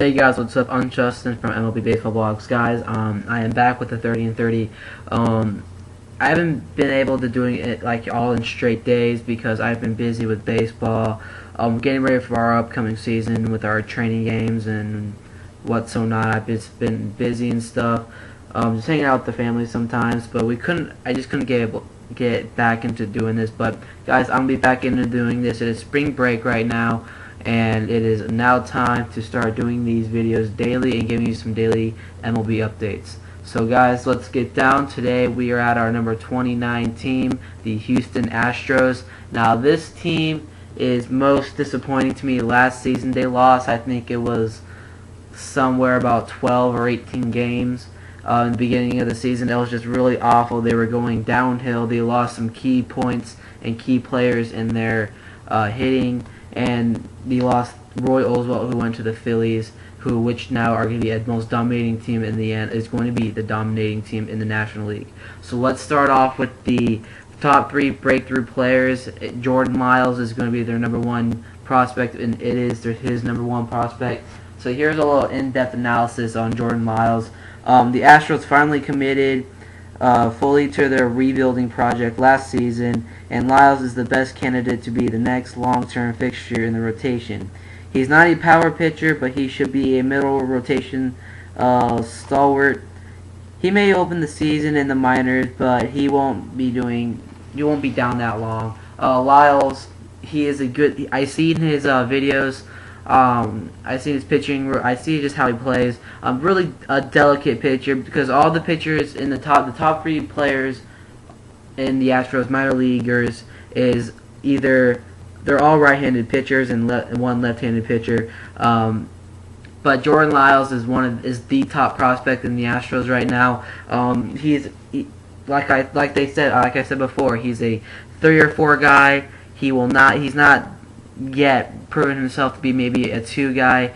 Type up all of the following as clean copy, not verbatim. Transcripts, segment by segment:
Hey guys, what's up? I'm Justin from MLBBaseballBlogs. Guys, I am back with the 30 and 30. I haven't been able to doing it like all in straight days because I've been busy with baseball. Getting ready for our upcoming season with our training games and what's so not. I've just been busy and stuff. Just hanging out with the family sometimes, but I just couldn't get back into doing this. But guys, I'm gonna be back into doing this. It is spring break right now, and it is now time to start doing these videos daily and giving you some daily MLB updates. So guys, let's get down. Today we are at our number 29 team, the Houston Astros. Now this team is most disappointing to me. Last season they lost, I think it was somewhere about 12 or 18 games in the beginning of the season. It was just really awful. They were going downhill. They lost some key points and key players in their hitting, and they lost Roy Oswalt, who went to the Phillies, which now are going to be the most dominating team in the end. Is going to be the dominating team in the National League. So let's start off with the top 3 breakthrough players. Jordan Lyles is going to be their number 1 prospect, and it is his number 1 prospect. So here's a little in-depth analysis on Jordan Lyles. The Astros finally committed fully to their rebuilding project last season, and Lyles is the best candidate to be the next long-term fixture in the rotation. He's not a power pitcher, but he should be a middle rotation stalwart. He may open the season in the minors, but he won't be down that long. Lyles, he is a good. I see in his videos. I see his pitching. I see just how he plays. Really a delicate pitcher, because all the pitchers in the top 3 players in the Astros minor leaguers is either they're all right-handed pitchers and one left-handed pitcher. But Jordan Lyles is the top prospect in the Astros right now. Like I said before, he's a 3 or 4 guy. He's not yet proven himself to be maybe a 2 guy,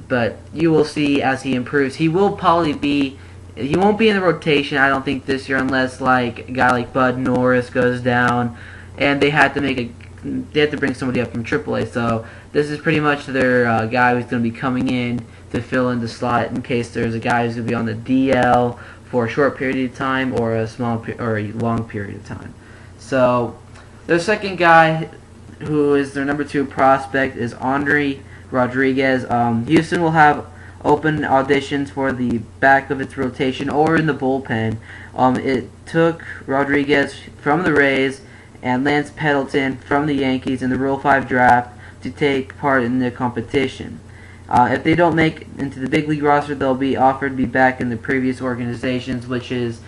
but you will see as he improves. He won't be in the rotation, I don't think, this year, unless like a guy like Bud Norris goes down and they have to bring somebody up from AAA. So this is pretty much their guy who's going to be coming in to fill in the slot in case there's a guy who's going to be on the DL for a short period of time or a long period of time. So their second guy, who is their number 2 prospect, is Andre Rodriguez. Houston will have open auditions for the back of its rotation or in the bullpen. It took Rodriguez from the Rays and Lance Pendleton from the Yankees in the Rule 5 draft to take part in the competition. If they don't make into the big league roster, they'll be offered to be back in the previous organizations, which is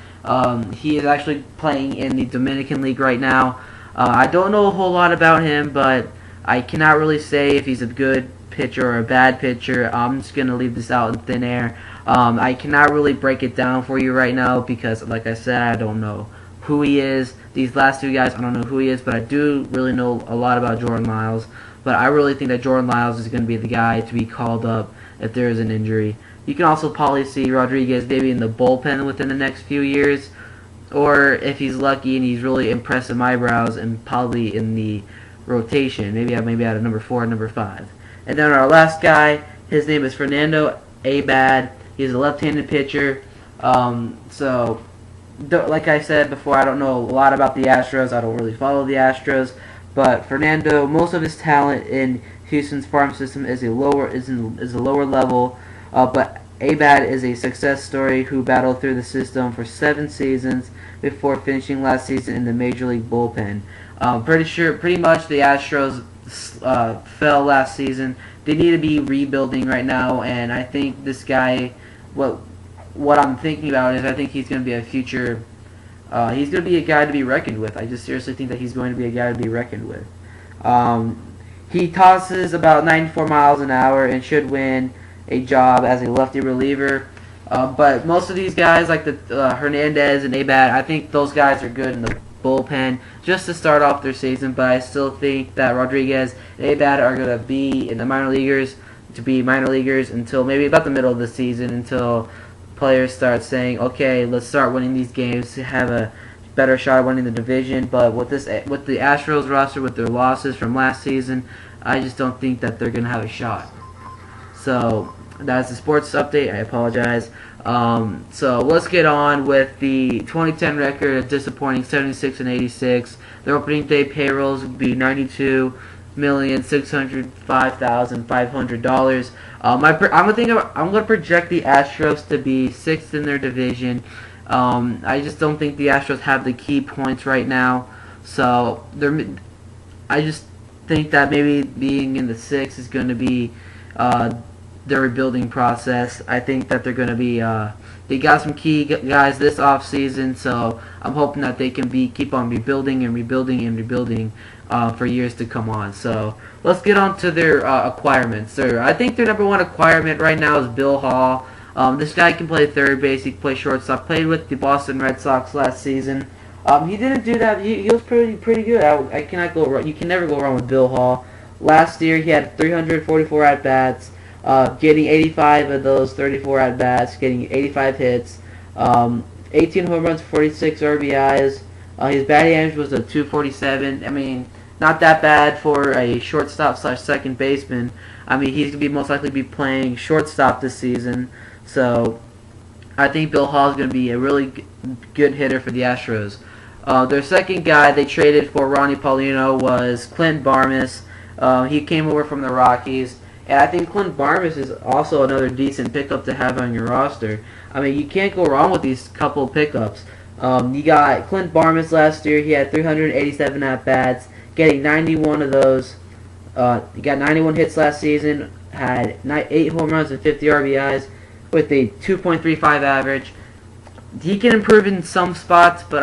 he is actually playing in the Dominican League right now. I don't know a whole lot about him, but I cannot really say if he's a good pitcher or a bad pitcher. I'm just going to leave this out in thin air. I cannot really break it down for you right now because, like I said, I don't know who he is. These last 2 guys, I don't know who he is, but I do really know a lot about Jordan Lyles. But I really think that Jordan Lyles is going to be the guy to be called up if there is an injury. You can also probably see Rodriguez maybe in the bullpen within the next few years, or if he's lucky and he's really impressive eyebrows, and probably in the rotation, maybe out of number 4 and number 5. And then our last guy, his name is Fernando Abad. He's a left-handed pitcher. Like I said before, I don't know a lot about the Astros. I don't really follow the Astros, but Fernando, most of his talent in Houston's farm system is a lower level, but Abad is a success story who battled through the system for 7 seasons before finishing last season in the Major League bullpen. Pretty much the Astros fell last season. They need to be rebuilding right now, and I think this guy, what I'm thinking about is I think he's going to be a future. He's going to be a guy to be reckoned with. I just seriously think that he's going to be a guy to be reckoned with. He tosses about 94 miles an hour and should win a job as a lefty reliever. But most of these guys, like the Hernandez and Abad, I think those guys are good in the bullpen just to start off their season. But I still think that Rodriguez and Abad are going to be in the minor leaguers until maybe about the middle of the season, until players start saying, okay, let's start winning these games to have a better shot at winning the division. But with the Astros roster, with their losses from last season, I just don't think that they're going to have a shot. So that's the sports update. I apologize. So let's get on with the 2010 record of disappointing 76 and 86. Their opening day payrolls would be $92,605,500. I'm gonna project the Astros to be sixth in their division. I just don't think the Astros have the key points right now. So I just think that maybe being in the sixth is going to be their rebuilding process. I think that they're going to be they got some key guys this off season, so I'm hoping that they can keep on rebuilding and rebuilding and rebuilding for years to come on. So let's get on to their acquirements. I think their number one acquirement right now is Bill Hall. This guy can play third base. He can play shortstop. Played with the Boston Red Sox last season. He didn't do that. He was pretty good. I cannot go wrong. You can never go wrong with Bill Hall. Last year he had 344 at bats, getting 85 of those 34 at bats, getting 85 hits, 18 home runs, 46 RBIs. His batting average was a 247. I mean, not that bad for a shortstop / second baseman. I mean, he's gonna most likely be playing shortstop this season. So I think Bill Hall is going to be a really good hitter for the Astros. Their second guy they traded for Ronnie Paulino was Clint Barmes. He came over from the Rockies, and I think Clint Barmes is also another decent pickup to have on your roster. I mean, you can't go wrong with these couple pickups. You got Clint Barmes last year. He had 387 at-bats, getting 91 of those. He got 91 hits last season, had 8 home runs and 50 RBIs with a 2.35 average. He can improve in some spots, but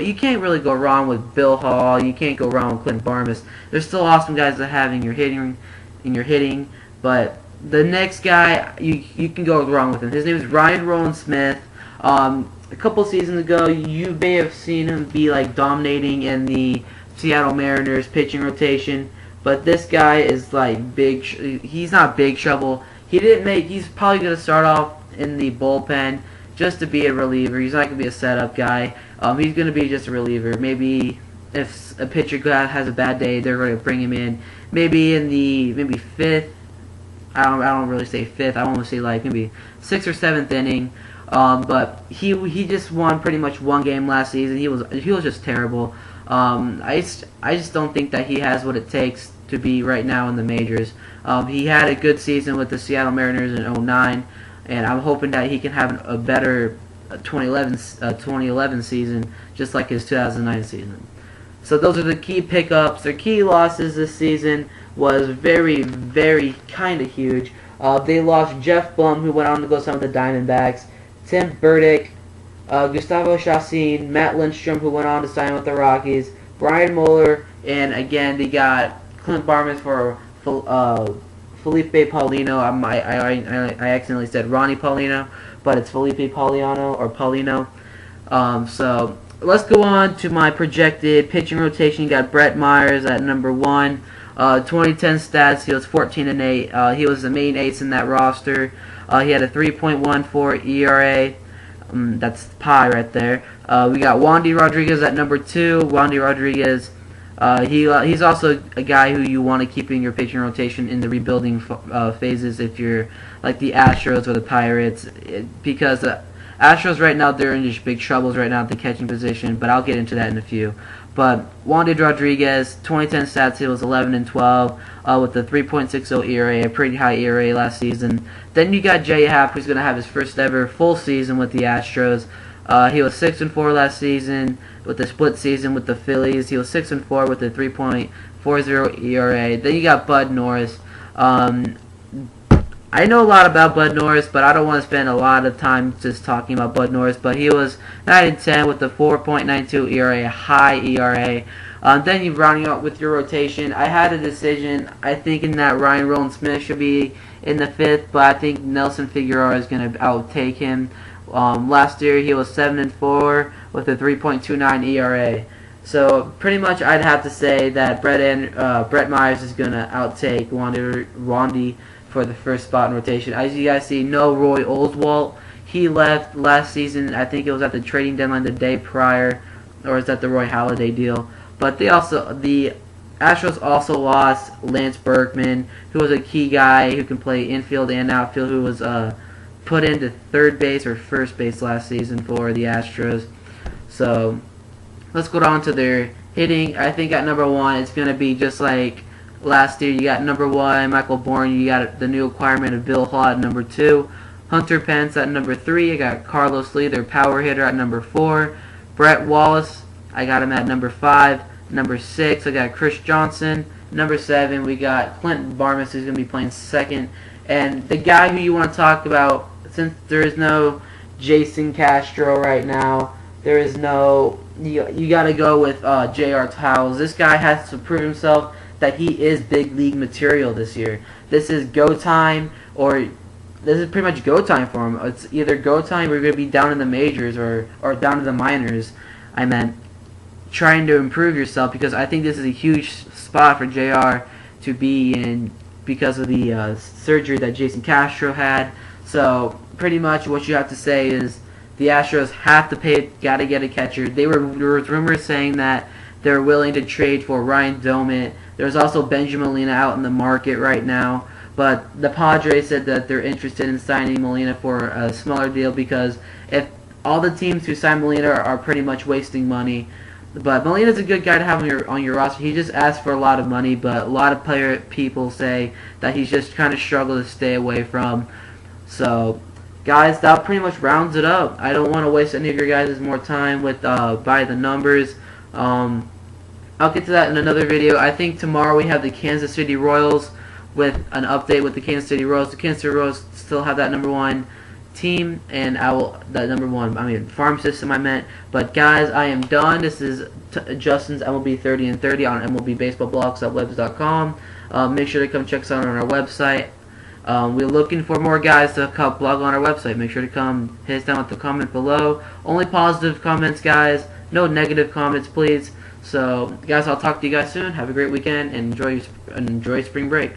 you can't really go wrong with Bill Hall. You can't go wrong with Clint Barmes. There's still awesome guys to have in your hitting, but the next guy you can go wrong with him. His name is Ryan Rowland-Smith. A couple seasons ago, you may have seen him be like dominating in the Seattle Mariners pitching rotation, but this guy is like big. He's not big trouble. He's probably going to start off in the bullpen just to be a reliever. He's not going to be a setup guy. He's going to be just a reliever. Maybe if a pitcher has a bad day, they're going to bring him in. Maybe in the fifth. I don't really say fifth. I want to say like maybe 6th or 7th inning. But he just won pretty much one game last season. He was just terrible. I just don't think that he has what it takes to be right now in the majors. He had a good season with the Seattle Mariners in 2009, and I'm hoping that he can have a better 2011 season, just like his 2009 season. So those are the key pickups. Their key losses this season was very, very kind of huge. They lost Jeff Blum, who went on to go sign with the Diamondbacks, Tim Burdick, Gustavo Chacin, Matt Lindstrom, who went on to sign with the Rockies, Brian Mueller, and again they got Clint Barmes for Felipe Paulino. I accidentally said Ronnie Paulino, but it's Felipe Paulino or Paulino. So let's go on to my projected pitching rotation. You got Brett Myers at number 1. 2010 stats, he was 14 and 8. He was the main ace in that roster. He had a 3.14 ERA. That's pie right there. We got Wandy Rodriguez at number 2. Wandy Rodriguez, he's also a guy who you want to keep in your pitching rotation in the rebuilding phases if you're like the Astros or the Pirates, because Astros right now, they're in just big troubles right now at the catching position, but I'll get into that in a few. But Wandy Rodriguez, 2010 stats, he was 11 and 12 with a 3.60 ERA, a pretty high ERA last season. Then you got Jay Happ, who's going to have his first ever full season with the Astros. He was 6 and 4 last season with the split season with the Phillies. He was 6 and 4 with a 3.40 ERA. Then you got Bud Norris. I know a lot about Bud Norris, but I don't want to spend a lot of time just talking about Bud Norris. But he was 9 and 10 with a 4.92 ERA, a high ERA. Then you rounding out with your rotation. I had a decision. I think in that Ryan Rowland-Smith should be in the 5th, but I think Nelson Figueroa is going to outtake him. Last year he was 7 and 4 with a 3.29 ERA. So pretty much I'd have to say that Brett Myers is going to outtake Wandy for the first spot in rotation. As you guys see, no Roy Oswalt. He left last season. I think it was at the trading deadline the day prior, or is that the Roy Halladay deal? But they also the Astros also lost Lance Berkman, who was a key guy who can play infield and outfield, who was put into third base or first base last season for the Astros. So let's go down to their hitting. I think at number 1 it's going to be just like last year. You got number 1 Michael Bourne. You got the new acquirement of Bill Haw at number 2. Hunter Pence at number 3. I got Carlos Lee, their power hitter, at number 4. Brett Wallace, I got him at number 5. Number 6, I got Chris Johnson. Number 7, we got Clinton Barmas, who's going to be playing second. And the guy who you want to talk about, since there is no Jason Castro right now, there is no, you got to go with J.R. Towles. This guy has to prove himself that he is big league material this year. This is go time, or this is pretty much go time for him. It's either go time or you're going to be down in the majors or down in the minors. I meant trying to improve yourself, because I think this is a huge spot for JR to be in because of the surgery that Jason Castro had. So pretty much what you have to say is the Astros have to pay, got to get a catcher. There was rumors saying that they're willing to trade for Ryan Domit. There's also Benjamin Molina out in the market right now. But the Padres said that they're interested in signing Molina for a smaller deal, because if all the teams who sign Molina are pretty much wasting money. But Molina's a good guy to have on your roster. He just asked for a lot of money, but a lot of people say that he's just kind of struggled to stay away from. So, guys, that pretty much rounds it up. I don't want to waste any of your guys' more time with by the numbers. I'll get to that in another video. I think tomorrow we have the Kansas City Royals with an update with the Kansas City Royals. The Kansas City Royals still have that number 1 team, and farm system I meant. But guys, I am done. This is Justin's MLB 30 and 30 on MLBBaseballBlogs.webs.com. Make sure to come check us out on our website. We're looking for more guys to come blog on our website. Make sure to come hit us down with the comment below. Only positive comments, guys. No negative comments, please. So, guys, I'll talk to you guys soon. Have a great weekend and enjoy spring break.